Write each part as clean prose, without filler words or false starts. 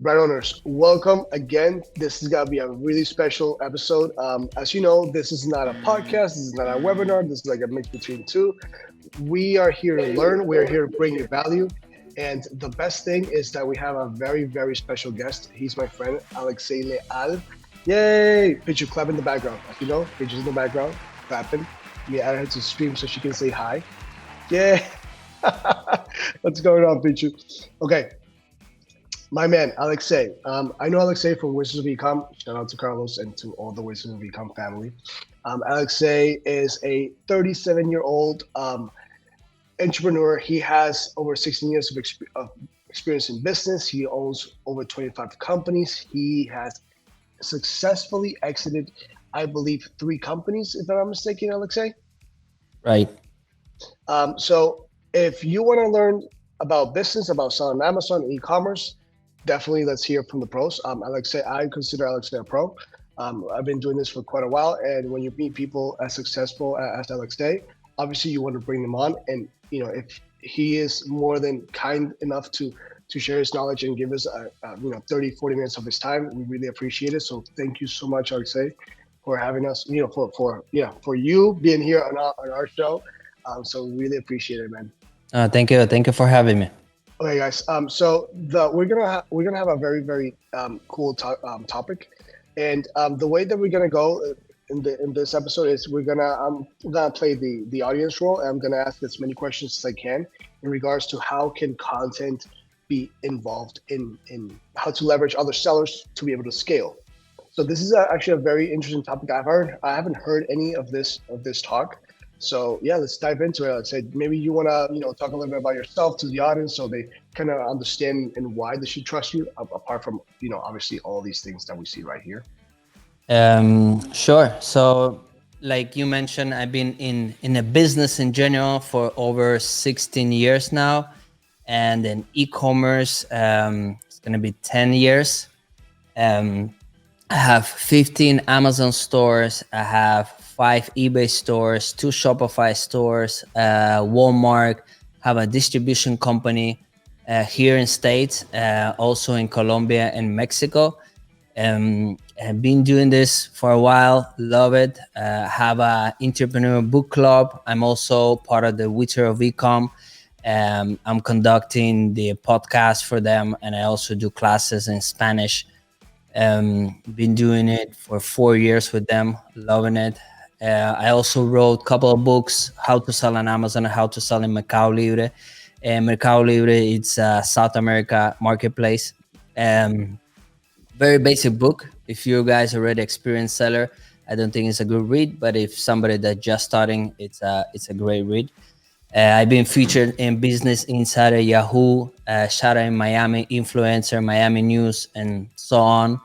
Brand owners, welcome again. This is gonna be a really special episode. As you know, this is not a podcast, this is not a webinar, this is like a mix between two. We are here to learn, we are here to bring you value. And the best thing is that we have a very, very special guest. He's my friend, Aleksej Leal. Yay! Pichu, clap in the background. As you know, Pichu's in the background, clapping. We added her to stream so she can say hi. Yeah. What's going on, Pichu? Okay. My man, Aleksej. I know Aleksej from Wizards of Ecom. Shout out to Carlos and to all the Wizards of Ecom family. Aleksej is a 37-year-old entrepreneur. He has over 16 years of experience in business. He owns over 25 companies. He has successfully exited, I believe, 3 companies, if I'm not mistaken, Aleksej. Right. So if you want to learn about business, about selling on Amazon, e-commerce, definitely let's hear from the pros. Aleksej, I consider Aleksej a pro. I've been doing this for quite a while, and when you meet people as successful as Aleksej, obviously you want to bring them on. And if he is more than kind enough to share his knowledge and give us 30, 40 minutes of his time, we really appreciate it. So thank you so much, Aleksej, for having us. For you being here on our show. So we really appreciate it, man. Thank you for having me. Okay, guys. So we're gonna have a very, very cool topic, and the way that we're gonna go in this episode is I'm gonna play the audience role, and I'm gonna ask as many questions as I can in regards to how can content be involved in how to leverage other sellers to be able to scale. So this is actually a very interesting topic. I haven't heard any of this talk. So yeah, let's dive into it. I'd say maybe you want to talk a little bit about yourself to the audience so they kind of understand and why they should trust you, apart from obviously all these things that we see right here. Sure. So like you mentioned, I've been in a business in general for over 16 years now, and in e-commerce it's going to be 10 years. I have 15 Amazon stores. I have 5 eBay stores, 2 Shopify stores, Walmart, have a distribution company here in States, also in Colombia and Mexico. I've been doing this for a while, love it. Have a entrepreneur book club. I'm also part of the Wizards of Ecom. I'm conducting the podcast for them, and I also do classes in Spanish. Been doing it for 4 years with them, loving it. I also wrote a couple of books, how to sell on Amazon and how to sell in Mercado Libre. Mercado Libre, it's a South America marketplace. Very basic book. If you guys are already experienced seller, I don't think it's a good read, but if somebody that's just starting, it's a great read. I've been featured in Business Insider, Yahoo, Shout Out in Miami, Influencer, Miami News, and so on.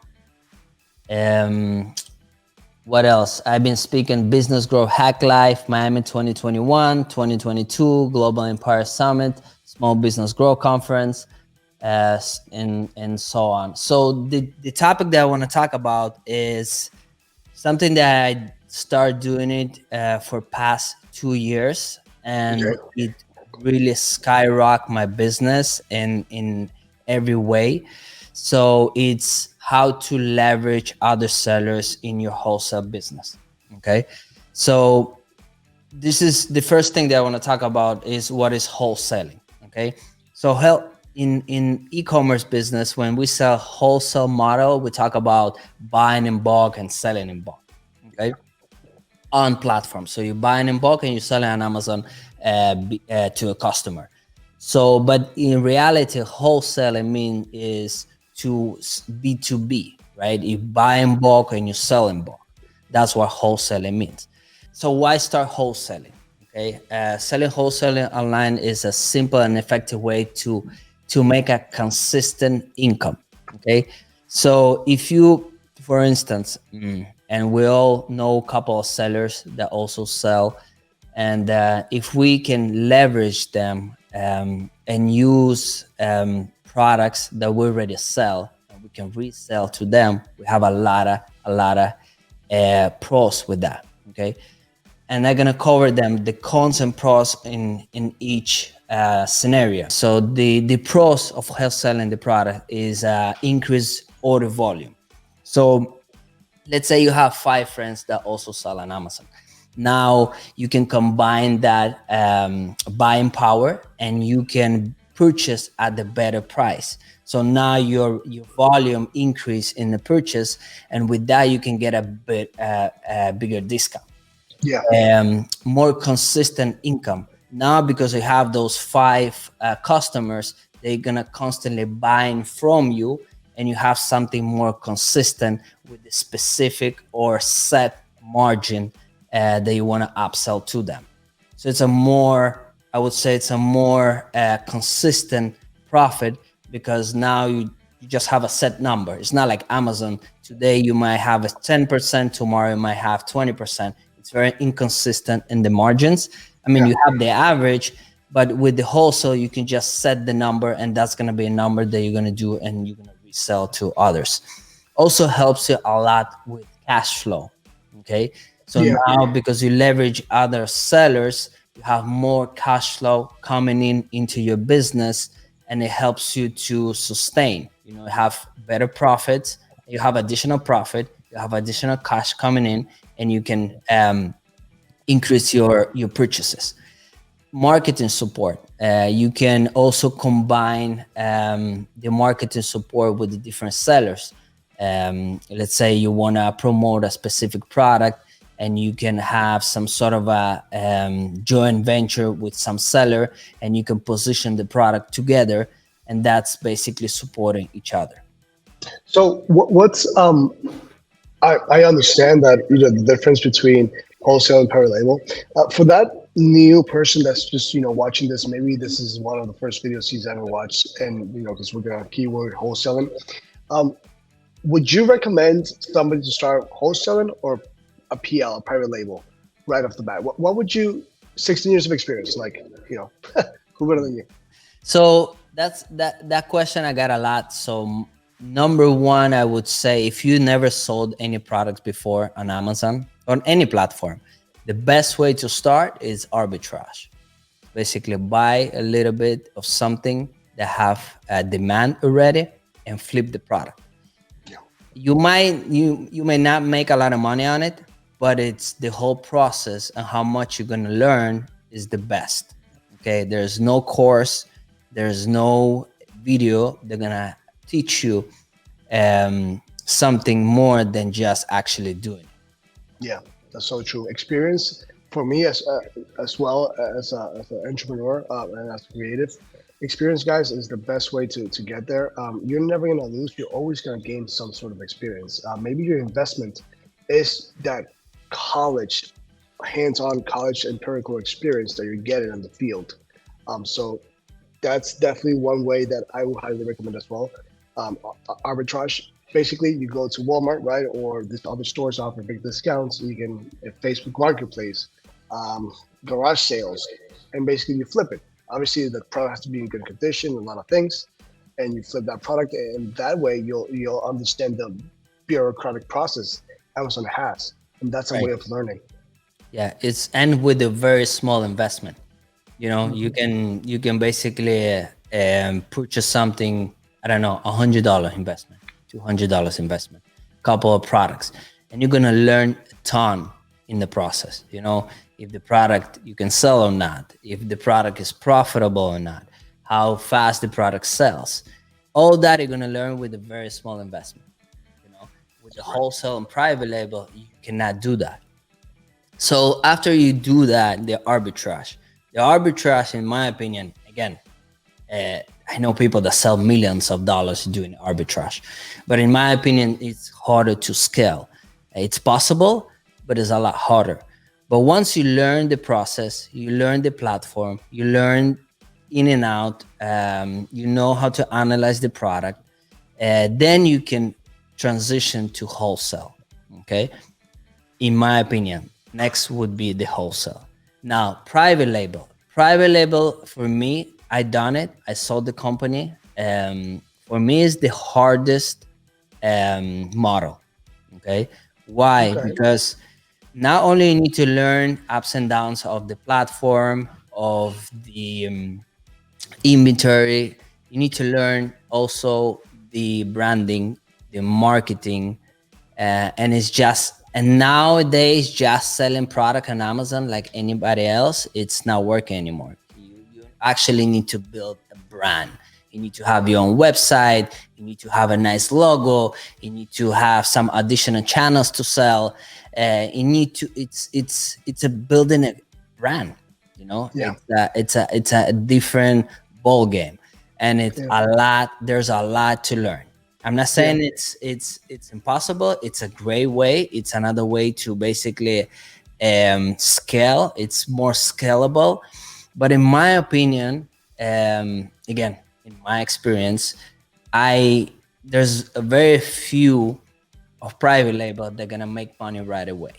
What else? I've been speaking Business Growth Hack Life, Miami 2021, 2022, Global Empire Summit, Small Business Growth Conference, and so on. So the topic that I want to talk about is something that I started doing it for past 2 years, and it really skyrocketed my business in every way. So it's how to leverage other sellers in your wholesale business. Okay. So this is the first thing that I want to talk about is what is wholesaling. Okay. So in e-commerce business, when we sell wholesale model, we talk about buying in bulk and selling in bulk. Okay. On platform. So you're buying in bulk and you're selling on Amazon to a customer. So, but in reality, wholesaling is to B2B, right? You buy in bulk and you sell in bulk. That's what wholesaling means. So why start wholesaling? Okay, selling wholesaling online is a simple and effective way to make a consistent income. Okay, so if you, for instance, and we all know a couple of sellers that also sell, and if we can leverage them and use products that we already sell, and we can resell to them, we have a lot of pros with that. Okay, and I'm gonna cover them, the cons and pros in each scenario. So the pros of wholesaling the product is increase order volume. So let's say you have 5 friends that also sell on Amazon. Now you can combine that buying power, and you can purchase at the better price. So now your volume increase in the purchase, and with that you can get a bigger discount. Yeah. More consistent income. Now because you have those 5 customers, they're gonna constantly buying from you, and you have something more consistent with the specific or set margin that you want to upsell to them. So it's a more, I would say, it's a more consistent profit, because now you just have a set number. It's not like Amazon. Today you might have a 10%, tomorrow you might have 20%. It's very inconsistent in the margins. I mean, you have the average, but with the wholesale, you can just set the number, and that's going to be a number that you're going to do, and you're going to resell to others. Also helps you a lot with cash flow. Okay. So now, because you leverage other sellers, you have more cash flow coming into your business, and it helps you to sustain. You know, you have better profits, you have additional profit, you have additional cash coming in, and you can increase your purchases. Marketing support. You can also combine the marketing support with the different sellers. Let's say you want to promote a specific product, and you can have some sort of a joint venture with some seller, and you can position the product together, and that's basically supporting each other. So what's I understand that, you know, the difference between wholesale and private label. For that new person that's just, you know, watching this, maybe this is one of the first videos he's ever watched, and you know, because we're gonna keyword wholesaling. Would you recommend somebody to start wholesaling or a PL, a private label, right off the bat? What would you? 16 years of experience, like, you know, who better than you? So that question I got a lot. So number one, I would say, if you never sold any products before on Amazon, on any platform, the best way to start is arbitrage. Basically, buy a little bit of something that have a demand already and flip the product. You may not make a lot of money on it, but it's the whole process and how much you're going to learn is the best. Okay, there's no course, there's no video. They're going to teach you something more than just actually doing it. Yeah, that's so true. Experience for me as well as an entrepreneur and as a creative. Experience, guys, is the best way to get there. You're never gonna lose. You're always gonna gain some sort of experience. Maybe your investment is that college, hands-on college empirical experience that you're getting in the field. So that's definitely one way that I would highly recommend as well. Arbitrage. Basically, you go to Walmart, right, or these other stores offer big discounts. You can Facebook Marketplace, garage sales, and basically you flip it. Obviously, the product has to be in good condition, a lot of things, and you flip that product, and that way you'll understand the bureaucratic process Amazon has, and that's a way of learning. Yeah, it's and with a very small investment. You know, you can basically purchase something. I don't know, $100 investment, $200 investment, couple of products, and you're gonna learn a ton in the process. You know, if the product you can sell or not, if the product is profitable or not, how fast the product sells. All that you're gonna learn with a very small investment. You know, with the wholesale and private label, you cannot do that. So after you do that, the arbitrage, in my opinion, again, I know people that sell millions of dollars doing arbitrage, but in my opinion, it's harder to scale. It's possible, but it's a lot harder. But once you learn the process, you learn the platform, you learn in and out, you know how to analyze the product, then you can transition to wholesale. Okay, in my opinion, next would be the wholesale. Now, private label. Private label, for me, I done it. I sold the company. For me, is the hardest model. Okay, why? Okay. Because not only you need to learn ups and downs of the platform, of the inventory. You need to learn also the branding, the marketing, and it's just, and nowadays just selling product on Amazon like anybody else, it's not working anymore. You actually need to build a brand. You need to have your own website. You need to have a nice logo. You need to have some additional channels to sell. You need to. It's a building a brand. You know, Yeah. it's a different ball game, and it's Yeah. a lot. There's a lot to learn. I'm not Yeah. saying it's impossible. It's a great way. It's another way to basically scale. It's more scalable, but in my opinion, again, in my experience, I there's a very few of private label that are gonna make money right away.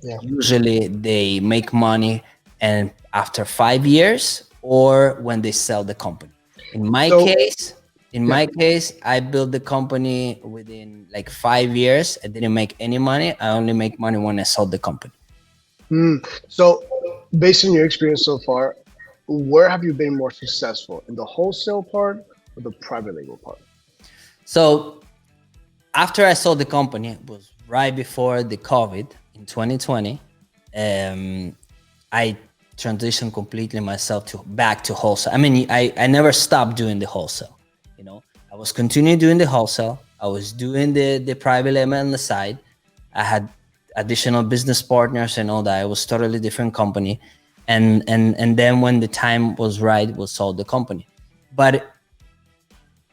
Yeah. Usually, they make money and after 5 years or when they sell the company. In my So case, in yeah. my case, I built the company within like 5 years. I didn't make any money. I only make money when I sold the company. So based on your experience so far, where have you been more successful, in the wholesale part or the private label part? So after I sold the company, it was right before the COVID in 2020. I transitioned completely myself to back to wholesale. I mean, I never stopped doing the wholesale. You know, I was continuing doing the wholesale. I was doing the private label on the side. I had additional business partners and all that. It was totally different company. And then when the time was right, we sold the company. But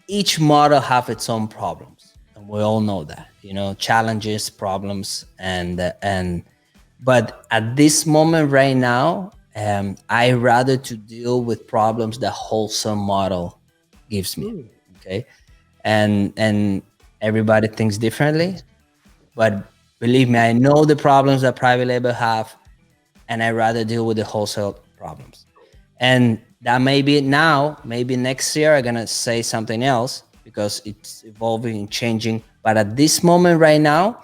each model have its own problems, and we all know that. You know, challenges, problems, and but at this moment right now, I rather to deal with problems that wholesale model gives me. Mm. Okay, and everybody thinks differently, but believe me, I know the problems that private label have, and I rather deal with the wholesale problems. And that may be now, maybe next year I'm gonna say something else because it's evolving and changing. But at this moment right now,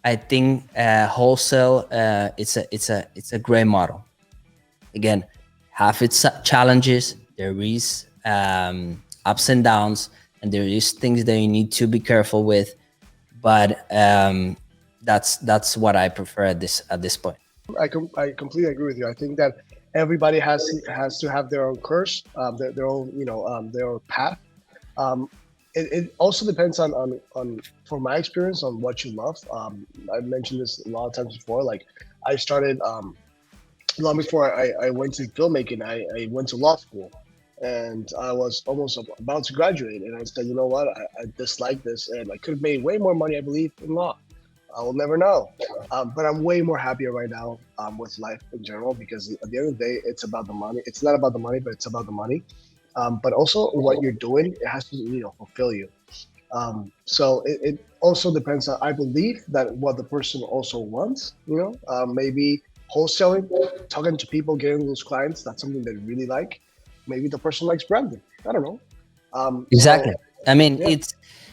I think wholesale it's a great model. Again, have its challenges. There is ups and downs, and there is things that you need to be careful with. But that's what I prefer at this point. I completely agree with you. I think that everybody has to have their own course, their own, their own path. Um, it also depends on, for my experience, on what you love. I've mentioned this a lot of times before. Like I started long before I went to filmmaking. I went to law school, and I was almost about to graduate. And I said, you know what, I dislike this, and I could have made way more money, I believe, in law. I will never know. But I'm way more happier right now with life in general, because at the end of the day, it's about the money. It's not about the money, but it's about the money. But also what you're doing, it has to, fulfill you. So it also depends on, I believe, that what the person also wants, maybe wholesaling, talking to people, getting those clients, that's something they really like. Maybe the person likes branding. I don't know. So Exactly. I mean, yeah,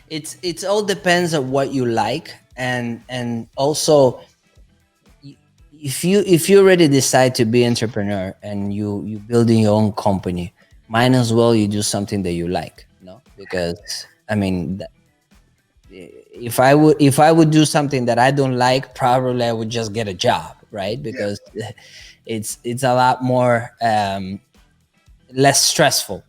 it's all depends on what you like, and also if you already decide to be entrepreneur and you building your own company, might as well you do something that you like, because I mean, if I would do something that I don't like, probably I would just get a job, right? yeah, Because it's a lot more less stressful.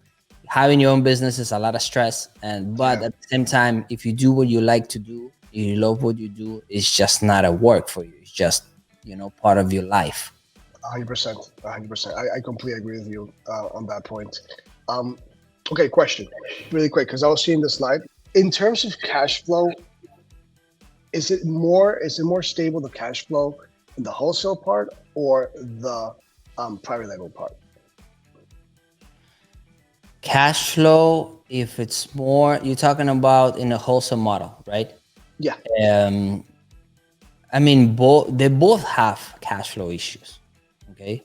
Having your own business is a lot of stress, and but yeah. at the same time, if you do what you like to do, you love what you do, it's just not a work for you. It's just part of your life. 100%, 100%. I completely agree with you on that point. Um, okay, question, really quick, because I was seeing the slide. In terms of cash flow, is it more stable, the cash flow, in the wholesale part or the private label part? Cash flow, if it's more, you're talking about in a wholesale model, right? Yeah, Um, I mean, they both have cash flow issues. Okay,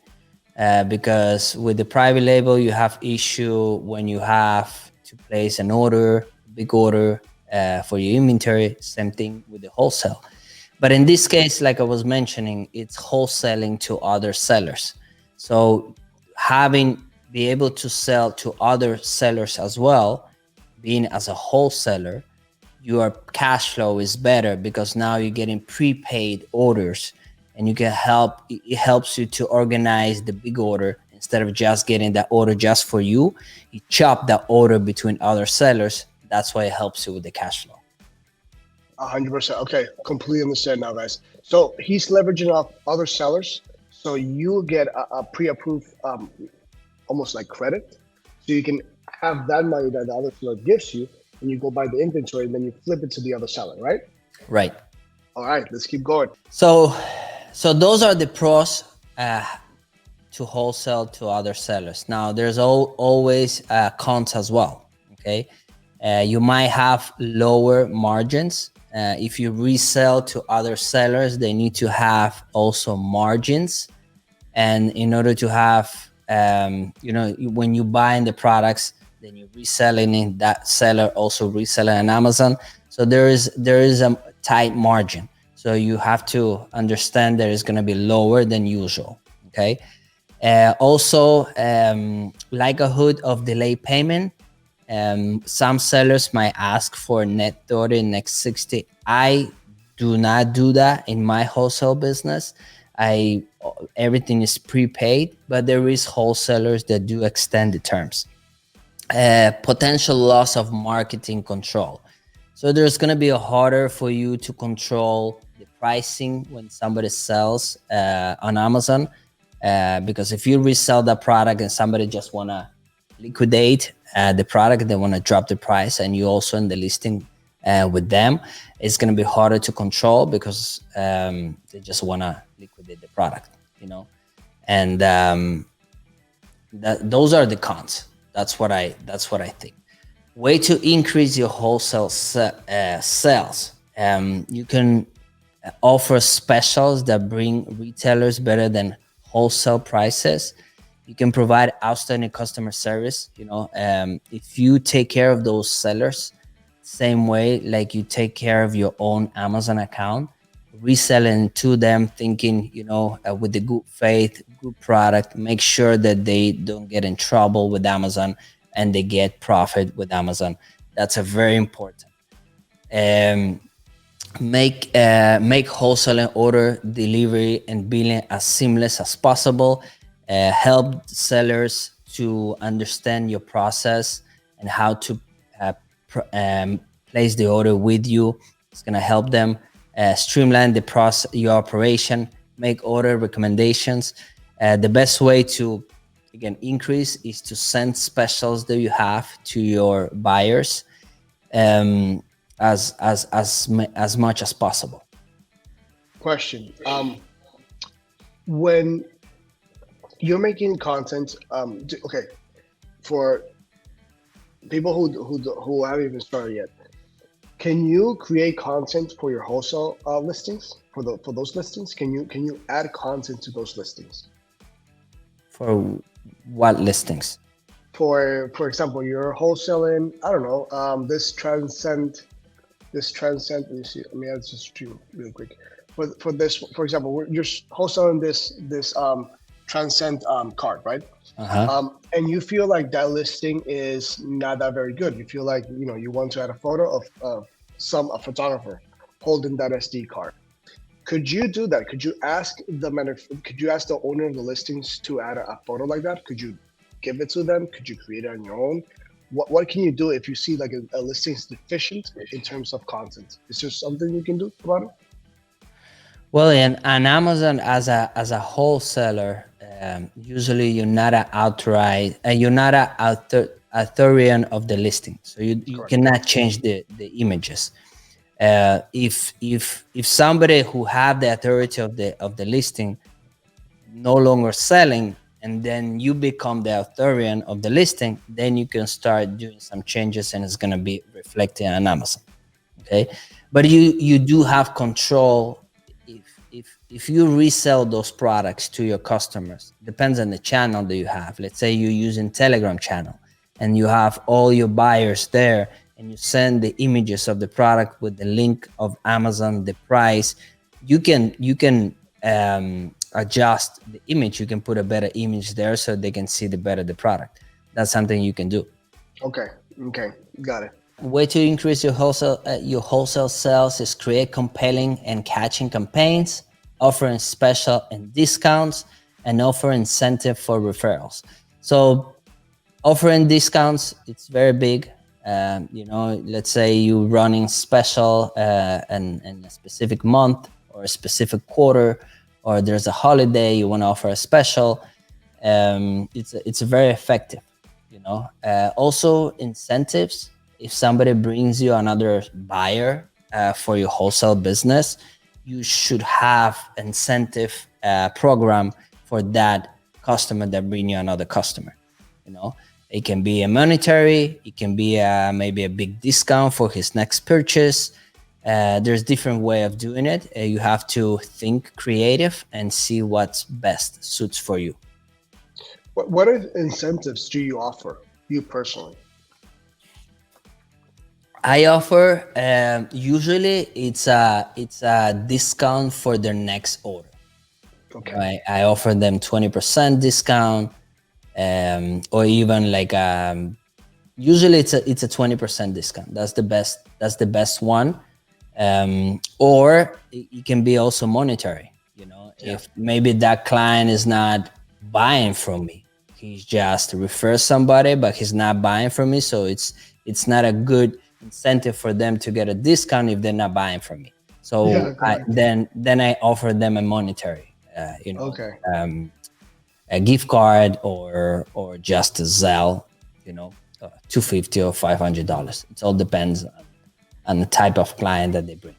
because with the private label you have issue when you have to place an order, big order, for your inventory. Same thing with the wholesale, but in this case, like I was mentioning, it's wholesaling to other sellers. So having be able to sell to other sellers as well, being as a wholesaler, your cash flow is better because now you're getting prepaid orders, and you can help. It helps you to organize the big order instead of just getting that order just for you. You chop that order between other sellers. That's why it helps you with the cash flow. 100%. Okay, completely understand now, guys. So he's leveraging off other sellers, so you get a pre-approved, almost like credit, so you can have that money that the other seller gives you, and you go buy the inventory, and then you flip it to the other seller, right? Right. All right, let's keep going. So those are the pros to wholesale to other sellers. Now there's always cons as well. Okay, you might have lower margins. If you resell to other sellers, they need to have also margins, and in order to have when you buying the products, then you're reselling in that seller, also reselling on Amazon. So there is a tight margin. So you have to understand that it's going to be lower than usual. Okay. Also, likelihood of delay payment. Some sellers might ask for net 30, next 60. I do not do that in my wholesale business. Everything is prepaid, but there is wholesalers that do extend the terms. Potential loss of marketing control. So there's going to be harder for you to control the pricing when somebody sells on Amazon, because if you resell that product and somebody just want to liquidate the product, they want to drop the price, and you also in the listing with them, it's going to be harder to control because they just want to liquidate the product, and those are the cons. That's what I think. Way to increase your wholesale sales. You can offer specials that bring retailers better than wholesale prices. You can provide outstanding customer service. If you take care of those sellers, same way like you take care of your own Amazon account, reselling to them, thinking, with the good faith, good product, make sure that they don't get in trouble with Amazon and they get profit with Amazon. That's a very important. Make wholesaling order delivery and billing as seamless as possible. Help sellers to understand your process and how to place the order with you. It's going to help them streamline the process, your operation, make order recommendations. The best way to increase is to send specials that you have to your buyers as much as possible. Question: when you're making content, okay, for people who haven't even started yet, can you create content for your wholesale listings, for those listings? Can you add content to those listings? For what listings? For example, you're wholesaling, I don't know, this transcend. Let me see. Let me add this stream real quick. For this, for example, you're wholesaling this transcend card, right? And you feel like that listing is not that very good. You feel like you want to add a photo of a photographer holding that SD card. Could you do that? Could you ask the owner of the listings to add a photo like that? Could you give it to them? Could you create it on your own? What can you do if you see like a listing is deficient in terms of content? Is there something you can do about it? Well, on Amazon as a wholesaler, usually you're not you're not a authorian of the listing, so you cannot change the images. If somebody who have the authority of the listing no longer selling, and then you become the authorian of the listing, then you can start doing some changes, and it's going to be reflected on Amazon. Okay, but you do have control. If you resell those products to your customers, depends on the channel that you have. Let's say you're using Telegram channel and you have all your buyers there, and you send the images of the product with the link of Amazon, the price. You can adjust the image. You can put a better image there so they can see the better the product. That's something you can do. Okay, got it. Way to increase your wholesale sales is create compelling and catching campaigns, offering special and discounts, and offer incentive for referrals. So offering discounts, it's very big. Let's say you're running special in a specific month or a specific quarter, or there's a holiday, you want to offer a special. It's very effective. Also incentives. If somebody brings you another buyer for your wholesale business, you should have incentive program for that customer that bring you another customer. It can be a monetary, it can be maybe a big discount for his next purchase. There's different way of doing it. You have to think creative and see what's best suits for you. What incentives do you offer, you personally? I offer usually it's a discount for their next order. Okay. I offer them 20% discount, or even like usually it's a 20% discount. That's the best one. Or it can be also monetary. If maybe that client is not buying from me, he's just refers somebody, but he's not buying from me, so it's not a good incentive for them to get a discount if they're not buying from me. So then I offer them a monetary, a gift card or just a Zelle, $250 or $500. It all depends on the type of client that they bring.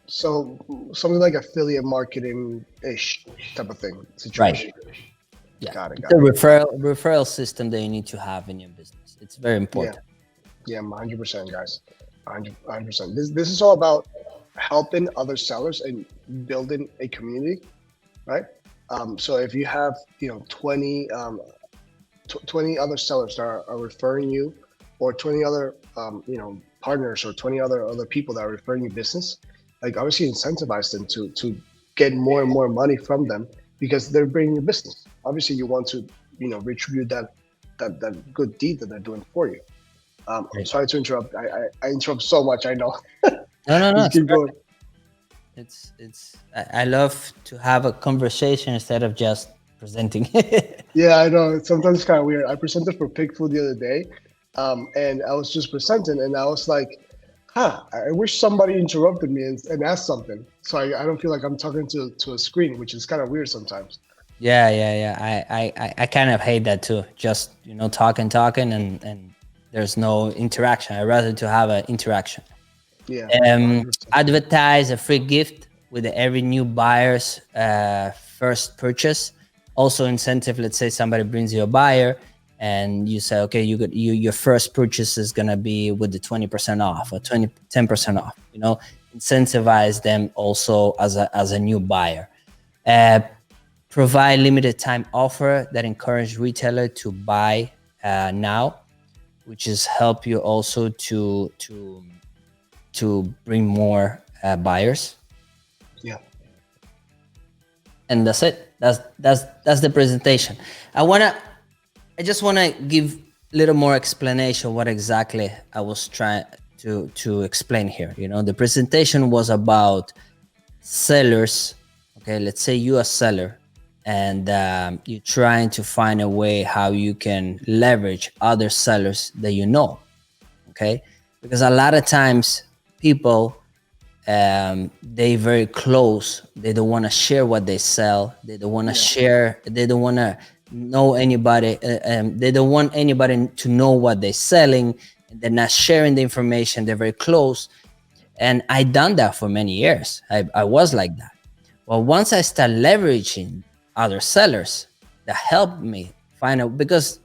So something like affiliate marketing-ish type of thing situation. Right. Yeah. Got it. The referral system that you need to have in your business. It's very important. Yeah, 100%, guys. 100%. This is all about helping other sellers and building a community, right? So if you have 20 other sellers that are referring you, or 20 other partners, or 20 other people that are referring you business, like obviously incentivize them to get more and more money from them because they're bringing you business. Obviously you want to retribute that good deed that they're doing for you. Sorry to interrupt. I interrupt so much, I know. No. Just keep going. I love to have a conversation instead of just presenting. Yeah, I know. Sometimes it's kind of weird. I presented for Pig Food the other day, and I was just presenting, and I was like, I wish somebody interrupted me and asked something, so I don't feel like I'm talking to a screen, which is kind of weird sometimes. Yeah. I kind of hate that too. Just talking, and there's no interaction. I'd rather to have an interaction. Yeah. Advertise a free gift with every new buyer's first purchase. Also incentive. Let's say somebody brings you a buyer, and you say, okay, your first purchase is gonna be with the 20% off or 10% off. Incentivize them also as a new buyer. Provide limited time offer that encourage retailer to buy now, which is help you also to bring more buyers. Yeah. And that's it. That's the presentation. I just wanna give a little more explanation what exactly I was trying to explain here. The presentation was about sellers. Okay, let's say you're a seller and you're trying to find a way how you can leverage other sellers that okay? Because a lot of times people, they very close, they don't want to share what they sell, they don't want to share, they don't want to know anybody, they don't want anybody to know what they're selling, and they're not sharing the information, they're very close. And I done that for many years. I was like that. Well, once I start leveraging other sellers that help me find out, because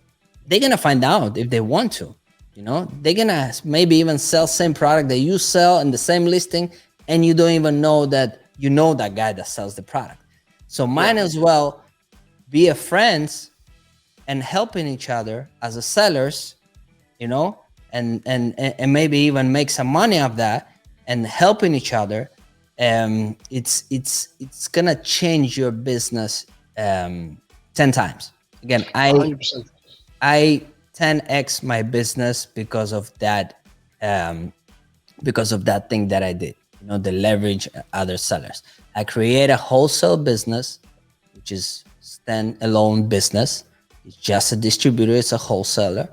they're gonna find out if they want to, they're gonna maybe even sell same product that you sell in the same listing, and you don't even know that that guy that sells the product. So might as well be a friends and helping each other as a sellers, and maybe even make some money of that and helping each other. it's gonna change your business 10 times. Again, I 100%. I 10x my business um, because of that thing that I did. You know, the leverage other sellers. I create a wholesale business, which is stand-alone business. It's just a distributor. It's a wholesaler,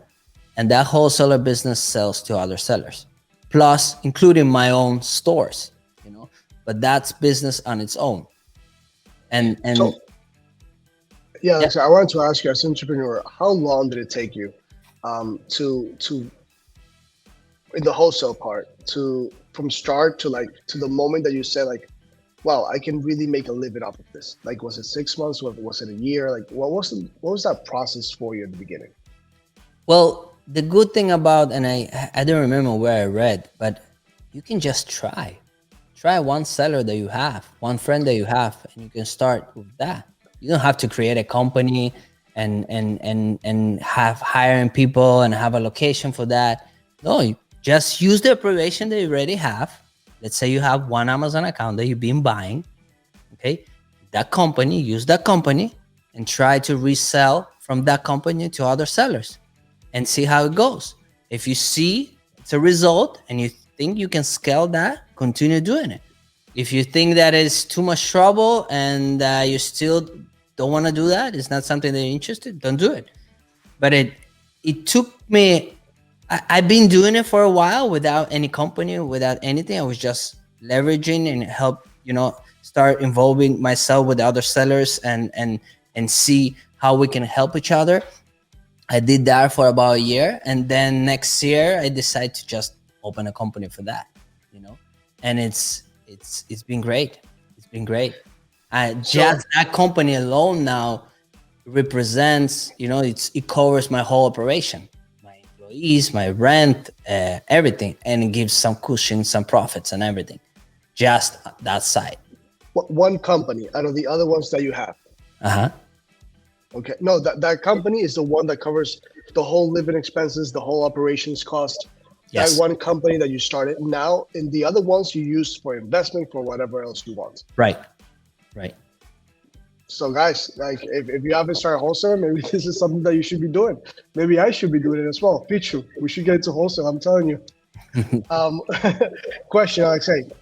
and that wholesaler business sells to other sellers, plus including my own stores. You know, but that's business on its own. And So yeah, yeah, so I wanted to ask you as an entrepreneur, how long did it take you to in the wholesale part to from start to like to the moment that you said like, wow, I can really make a living off of this? Like, was it 6 months? Was it a year? Like, what was that process for you at the beginning? well, the good thing about, and I don't remember where I read, but you can just try one seller that you have, one friend that you have, and you can start with that. You don't have to create a company and have hiring people and have a location for that. No, you just use the operation that you already have. Let's say you have one Amazon account that you've been buying. Okay, that company, use that company and try to resell from that company to other sellers and see how it goes. If you see it's a result and you think you can scale that, continue doing it. If you think that is too much trouble and you still don't want to do that, it's not something that you're interested, don't do it. But it took me. I've been doing it for a while without any company, without anything. I was just leveraging and help, start involving myself with other sellers and see how we can help each other. I did that for about a year, and then next year I decided to just open a company for that, and it's been great. It's been great. So Just that company alone now represents, it covers my whole operation, my employees, my rent, everything, and it gives some cushion, some profits, and everything. Just that side. one company out of the other ones that you have. Uh huh. Okay. No, that company is the one that covers the whole living expenses, the whole operations cost. That Yes. one company that you started. Now, in the other ones you use for investment for whatever else you want. Right. Right. So guys, like if you haven't started wholesale, maybe this is something that you should be doing. Maybe I should be doing it as well. Pichu, we should get into wholesale. I'm telling you. Um, question, Aleksej.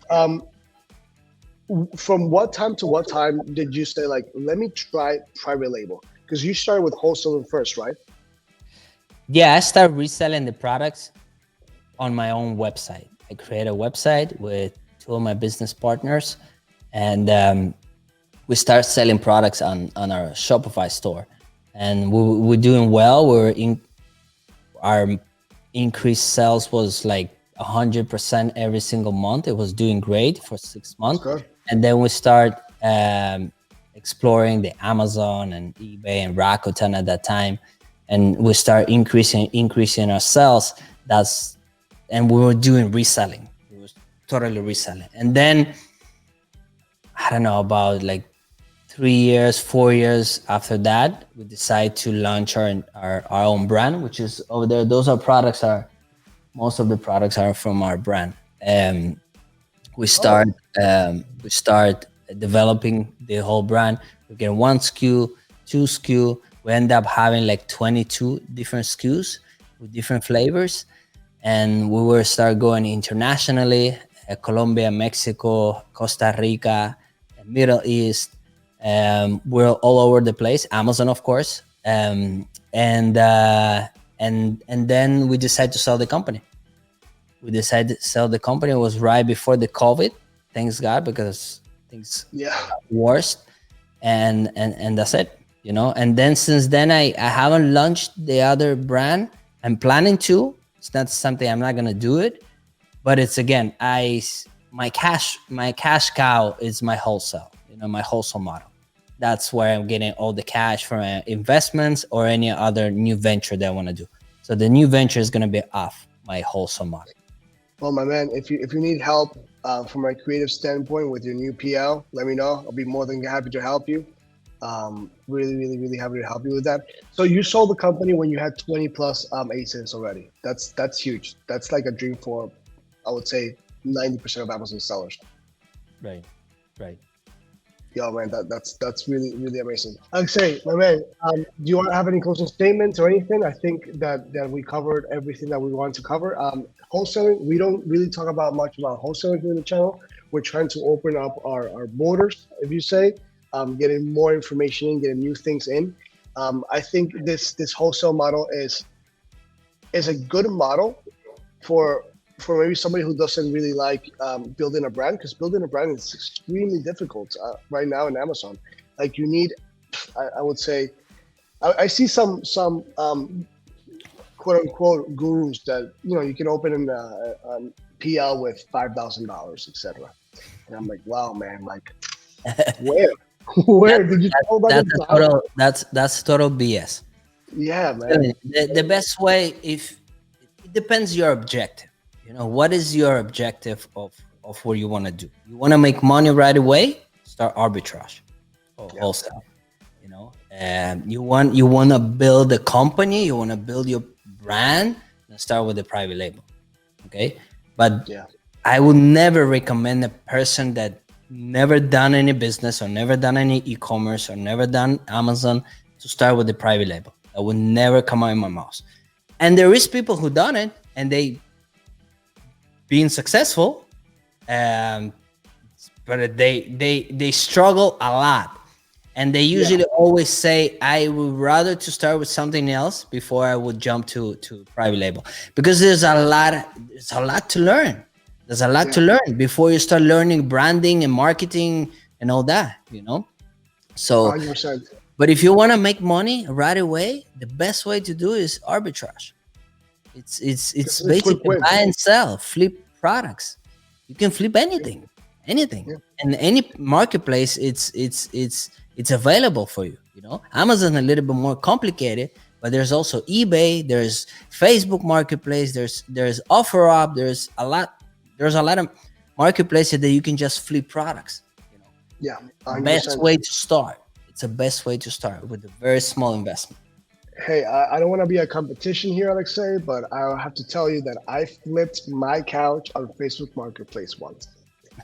From what time to what time did you say like, let me try private label? Because you started with wholesaling first, right? Yeah, I started reselling the products on my own website. I created a website with two of my business partners, and we start selling products on our Shopify store, and we're doing well. Our increased sales was like 100% every single month. It was doing great for 6 months, Good. and then we start exploring the Amazon and eBay and Rakuten at that time, and we start increasing our sales. And we were doing reselling. We were totally reselling, and then I don't know, about like 3 years, 4 years after that, we decided to launch our own brand, which is over there. Those are most of the products are from our brand. We start developing the whole brand. We get one SKU, two SKU. We end up having like 22 different SKUs with different flavors, and we will start going internationally. Colombia, Mexico, Costa Rica, Middle East. We're all over the place. Amazon, of course, and then we decided to sell the company. We decided to sell the company. It was right before the COVID. Thanks God, because things Yeah. got worse, and that's it. And then since then, I haven't launched the other brand. I'm planning to. It's not something I'm not gonna do it, but it's again, my cash cow is my wholesale. My wholesale model. That's where I'm getting all the cash from investments or any other new venture that I want to do. So the new venture is gonna be off my wholesale model. Well, my man, if you need help from a creative standpoint with your new PL, let me know. I'll be more than happy to help you. Really, really, really happy to help you with that. So you sold the company when you had 20 plus ASINs already. That's huge. That's like a dream for, I would say, 90% of Amazon sellers. Right. Right. Yo, man, that's really really amazing. Aleksej, my man, do you want to have any closing statements or anything? I think that we covered everything that we wanted to cover. Wholesaling, we don't really talk about much about wholesaling here in the channel. We're trying to open up our borders, if you say, getting more information in, getting new things in. I think this wholesale model is a good model for maybe somebody who doesn't really like building a brand, because building a brand is extremely difficult right now in Amazon. Like you need, I would say, I see some quote unquote gurus that you can open in PL with $5,000, etc. And I'm like, wow, man, like where where did you know about That's the a dollar? total. That's total BS. Yeah, Tell man. me, the best way, if it depends your objective. What is your objective of what you want to do? You want to make money right away? Start arbitrage or Yeah, wholesale. And you want to build a company. You want to build your brand. And start with the private label. Okay, but yeah, I would never recommend a person that never done any business or never done any e-commerce or never done Amazon to start with the private label. That would never come out of my mouth. And there is people who done it and they being successful, um, but they struggle a lot. And they yeah, usually always say, I would rather to start with something else before I would jump to private label, because there's a lot to learn. There's a lot yeah. to learn before you start learning branding and marketing and all that. So, 100%. but if you want to make money right away, the best way to do is arbitrage. It's This is a quick basically win. buy and sell, flip products. You can flip Yeah, anything, yeah, and any marketplace. It's available for you. Amazon a little bit more complicated, but there's also eBay. There's Facebook Marketplace. There's OfferUp. There's a lot of marketplaces that you can just flip products. You know, yeah, best 100%. way to start. It's the best way to start with a very small investment. Hey, I don't want to be a competition here, Aleksej, but I have to tell you that I flipped my couch on Facebook Marketplace once.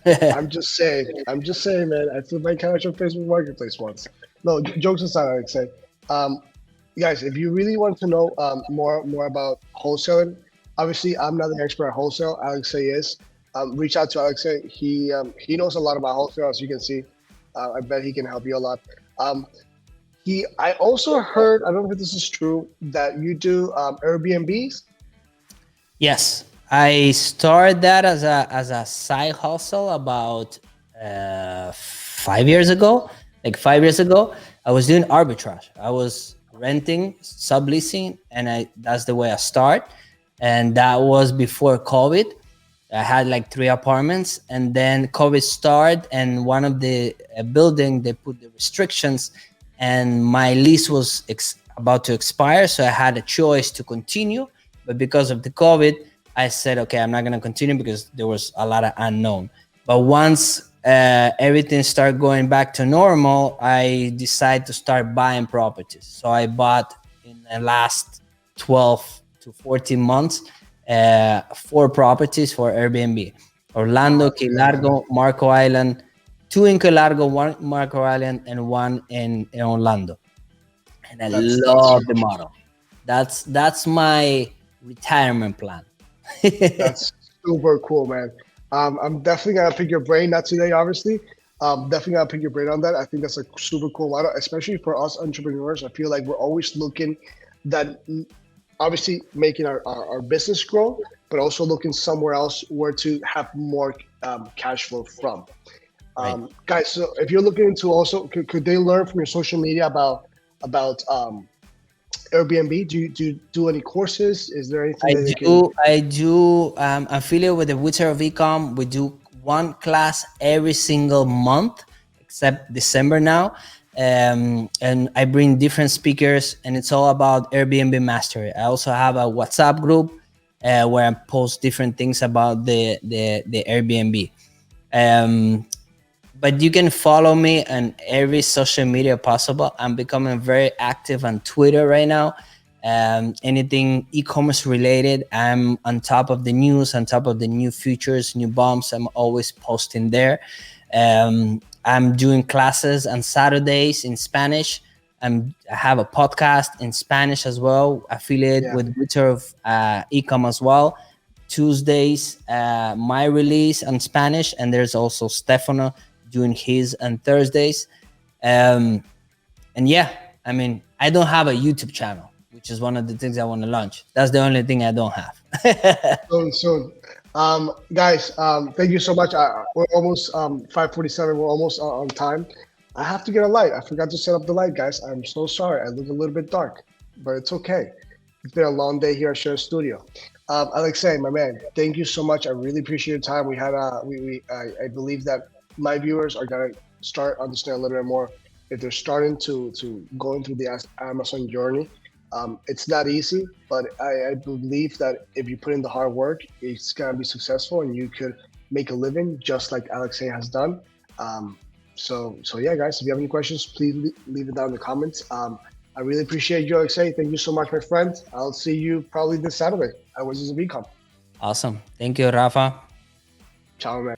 I'm just saying. I'm just saying, man. I flipped my couch on Facebook Marketplace once. No, jokes aside, Aleksej. Um, guys, if you really want to know more about wholesaling, obviously I'm not the expert at wholesale. Aleksej is. Reach out to Aleksej. He knows a lot about wholesale, as you can see. I bet he can help you a lot. Um, I also heard, I don't know if this is true, that you do Airbnbs. Yes, I started that as a side hustle about 5 years ago. Like 5 years ago, I was doing arbitrage. I was renting, subleasing, and that's the way I start. And that was before COVID. I had like 3 apartments, and then COVID started, and one of the building they put the restrictions, and my lease was about to expire, so I had a choice to continue. But because of the COVID, I said, okay, I'm not gonna continue because there was a lot of unknown. But once everything started going back to normal, I decided to start buying properties. So I bought in the last 12 to 14 months 4 properties for Airbnb: Orlando, Oh, Key yeah, Largo, Marco Island, 2 in Key Largo, 1 Marco Island, and 1 in Orlando. And I that's love the huge. model. That's my retirement plan. That's super cool, man. I'm definitely gonna pick your brain. Not today, obviously. Definitely gonna pick your brain on that. I think that's a super cool model, especially for us entrepreneurs. I feel like we're always looking that obviously making our business grow, but also looking somewhere else where to have more cash flow from. Right. Guys, so if you're looking into also, could they learn from your social media about Airbnb? Do you do any courses? Is there anything I that they can? do. I do. Affiliate with the Wizard of Ecom. We do one class every single month, except December now. And I bring different speakers, and it's all about Airbnb mastery. I also have a WhatsApp group where I post different things about the Airbnb. Um, but you can follow me on every social media possible. I'm becoming very active on Twitter right now. anything e-commerce related. I'm on top of the news, on top of the new features, new bumps. I'm always posting there. I'm doing classes on Saturdays in Spanish. I have a podcast in Spanish as well, affiliate with Victor of Ecom as well. Tuesdays, my release on Spanish, and there's also Stefano doing his on Thursdays. And yeah, I mean, I don't have a YouTube channel, which is one of the things I want to launch. That's the only thing I don't have. Soon. Guys, thank you so much. We're almost 5:47. We're almost on time. I have to get a light. I forgot to set up the light, guys. I'm so sorry. I look a little bit dark, but it's okay. It's been a long day here at Share Studio. Aleksej, my man, thank you so much. I really appreciate your time. We had I believe that my viewers are gonna start understanding a little bit more if they're starting to going through the Amazon journey. It's not easy, but I believe that if you put in the hard work, it's gonna be successful, and you could make a living just like Aleksej has done. So yeah, guys, if you have any questions, please leave it down in the comments. I really appreciate you, Aleksej. Thank you so much, my friend. I'll see you probably this Saturday at Wizards of Ecom. Awesome. Thank you, Rafa. Ciao, man.